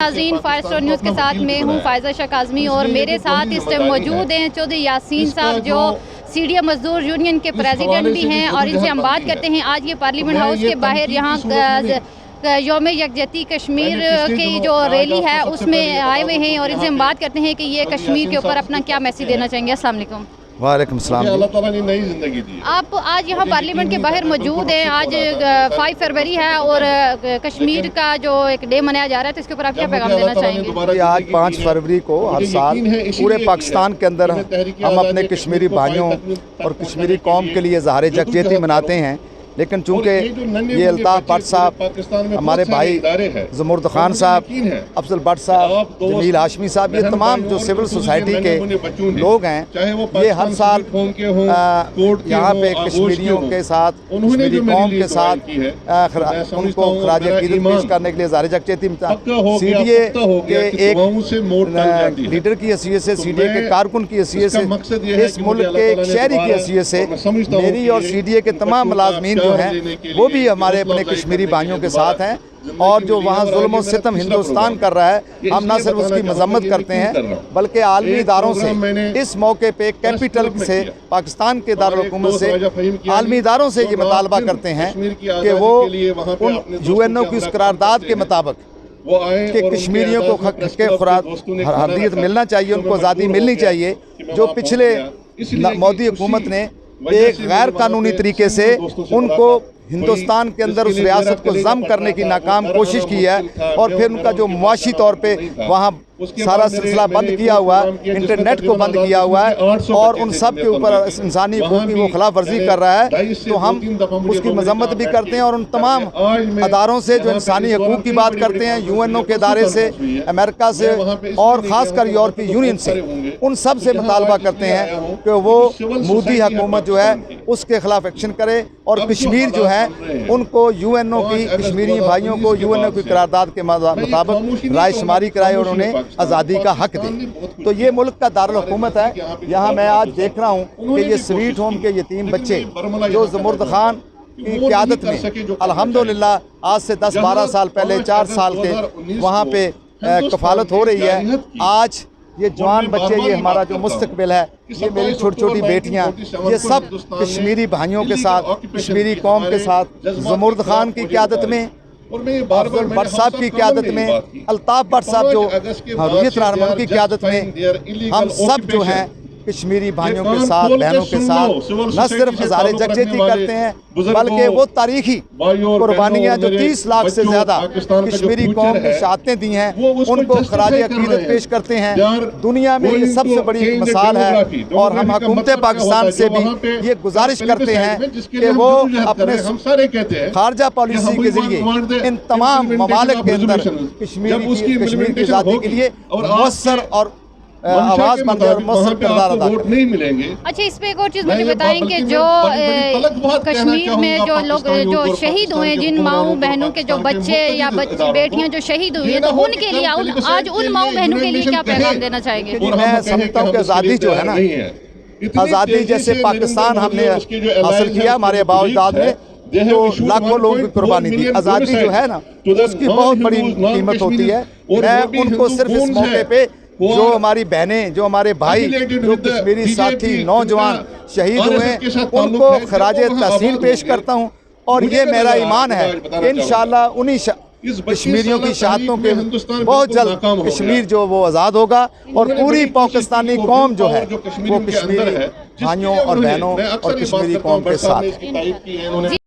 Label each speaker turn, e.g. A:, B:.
A: नाज़रीन, fire star news के साथ मैं हूँ फायजा शाह काज़मी और मेरे साथ इस टाइम मौजूद हैं चौधरी यासीन साहब जो सीडीएम मजदूर यूनियन के प्रेसिडेंट भी हैं और इनसे हम बात करते हैं। आज ये पार्लियामेंट हाउस के बाहर यहाँ यौम यकजहती कश्मीर की जो रैली है उसमें आए हुए हैं और इनसे हम बात करते हैं कि ये कश्मीर के ऊपर अपना क्या मैसेज देना चाहेंगे। अस्सलाम वालेकुम।
B: वालेकुम सलाम।
C: अल्लाह ताला ने नई जिंदगी दी।
A: आप आज यहाँ पार्लियामेंट के बाहर मौजूद हैं। आज 5 फरवरी है और कश्मीर का जो एक डे मनाया जा रहा है, तो इसके ऊपर आप क्या पैगाम देना चाहेंगे?
B: आज 5 फरवरी को हर साल पूरे पाकिस्तान के अंदर हम अपने कश्मीरी भाइयों और कश्मीरी कौम के लिए ज़ाहिर यकजहती मनाते हैं, लेकिन चूँकि ये अल्ताफ़ भट्ट साहब, हमारे भाई ज़मुर्द खान साहब, अफजल भट्ट साहब, जमील हाशमी साहब, ये तमाम जो सिविल सोसाइटी के लोग हैं, ये हर साल यहाँ पे कश्मीरियों के साथ, कश्मीरी कौम के साथ उनको खराज अक़ीदत पेश करने के लिए ज़ाहिर यकजहती CDA के एक लीडर की हैसियत से, CDA के कारकुन की हैसियत से, इस मुल्क के एक शहरी की हैसियत से मेरी और CDA के तमाम मुलाज़मीन जो हैं वो भी हमारे अपने कश्मीरी भाइयों के साथ हैं। और जो वहाँ जुल्म और सितम हिंदुस्तान कर रहा है, हम ना सिर्फ उसकी मजम्मत करते हैं बल्कि आलमी इदारों से इस मौके पे कैपिटल से, पाकिस्तान के दारुल हुकूमत से, आलमी इदारों से ये मुतालबा करते हैं कि वो उन UNO की उस करारदाद के मुताबिक कि कश्मीरियों को हर्रियत मिलना चाहिए, उनको आज़ादी मिलनी चाहिए, जो पिछले मोदी हुकूमत ने एक गैर कानूनी तरीके से उनको हिंदुस्तान के अंदर उस रियासत को ज़म करने की नाकाम कोशिश की है और फिर उनका जो मुआशी तौर पे वहाँ सारा सिलसिला बंद किया हुआ है, इंटरनेट को बंद किया हुआ है और उन सब के ऊपर इंसानी हकूक़ की वो खिलाफ वर्जी कर रहा है, तो हम उसकी मजम्मत भी करते हैं। और उन तमाम अदारों से जो इंसानी हकूक़ की बात करते हैं, UNO के इदारे से, अमेरिका से और ख़ासकर यूरोपीय यूनियन से, उन सब से मुतालबा करते हैं कि वो मोदी हुकूमत जो है उसके ख़िलाफ़ एक्शन करे और कश्मीर जो है उनको UNO की, कश्मीरी भाइयों को UNO की करारदाद के मुताबिक राय शुमारी कराए और उन्हें आज़ादी का हक दे। तो ये मुल्क का दारुल हुकूमत है। यहाँ मैं आज देख रहा हूँ कि ये स्वीट होम के यतीम बच्चे जो ज़मुर्द खान की क़यादत में अल्हम्दुलिल्लाह आज से 10-12 साल पहले 4 साल के वहाँ पे कफ़ालत हो रही है। आज ये जवान बच्चे, ये हमारा जो मुस्तकबिल है, ये मेरी छोटी छोटी बेटियाँ, ये सब कश्मीरी भाइयों के साथ, कश्मीरी कौम के साथ, ज़मुर्द खान की क़यादत में, अफजल भट्ट साहब की क़यादत में, अल्ताफ़ भट्ट साहब जो हुर्रियत रहनुमा की क़यादत में, हम सब जो हैं कश्मीरी भाइयों के साथ, बहनों के साथ न सिर्फ ज़ाहिर यकजहती करते हैं बल्कि वो तारीखी कुर्बानियाँ जो 30 लाख से ज़्यादा कश्मीरी कौम की शहादतें दी हैं उनको खराज अक़ीदत पेश करते हैं। दुनिया में ये सबसे बड़ी मिसाल है और हम हुकूमत पाकिस्तान से भी ये गुजारिश करते हैं कि वो अपने खारजा पॉलिसी के ज़रिए इन तमाम ममालिक के अंदर कश्मीर की आज़ादी के लिए मौसर और आवाज़ नहीं मिलेंगे।
A: अच्छा, इस पे एक और चीज़ मुझे बताएं कि जो कश्मीर में जो लोग जो शहीद हुए, जिन माओ बहनों के जो बच्चे या बेटियां जो शहीद हुई हैं, तो उनके लिए आज उन माओ बहनों के लिए क्या पैगाम देना चाहेंगे?
B: मैं समझता हूँ कि आज़ादी जो है ना, आज़ादी जैसे पाकिस्तान हमने हासिल किया, हमारे आबा अजदाद ने तो लाखों लोगों की कुर्बानी दी। आज़ादी जो है ना उसकी बहुत बड़ी कीमत होती है। मैं उनको सिर्फ इस मौके पे जो हमारी बहनें, जो हमारे भाई, जो कश्मीरी साथी नौजवान शहीद हुए, उनको खराज तहसीन पेश करता हूँ और ये मेरा ईमान है कि इंशाअल्लाह उन्हीं कश्मीरियों की शहादतों के बहुत जल्द कश्मीर जो वो आज़ाद होगा और पूरी पाकिस्तानी कौम जो है वो कश्मीरी भाइयों और बहनों और कश्मीरी कौम के साथ।